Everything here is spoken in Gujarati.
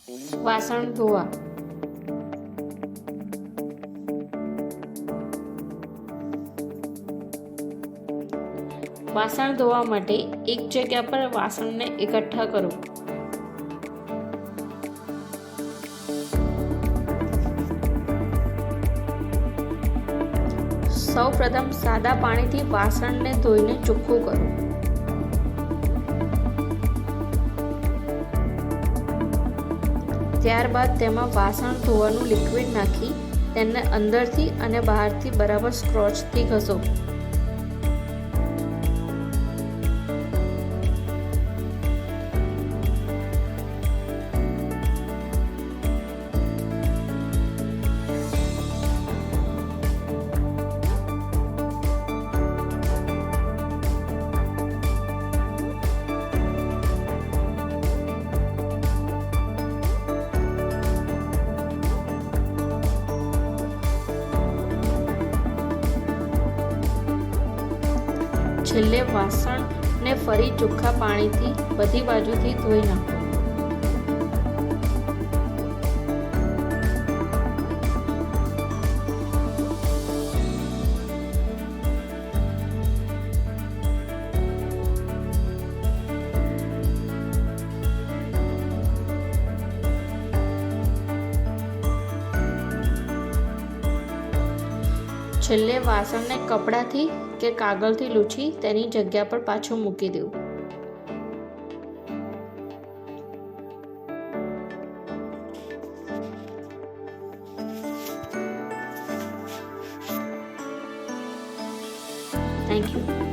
વાસણ ધોવા. વાસણ ધોવા માટે એક જગ્યા પર વાસણને એકઠા કરો. સૌપ્રથમ સાદા પાણીથી વાસણને ધોઈને ચોખ્ખું કરો. ત્યારબાદ તેમાં વાસણ ધોવાનું લિક્વિડ નાખી તેને અંદરથી અને બહારથી બરાબર સ્ક્રોચથી ઘસો. છેલ્લે વાસણને ફરી ચોખ્ખા પાણીથી બધી બાજુથી ધોઈ નાખો. છેલ્લે વાસણને કપડાથી કે કાગળથી લૂછી તેની જગ્યા પર પાછું મૂકી દેવું.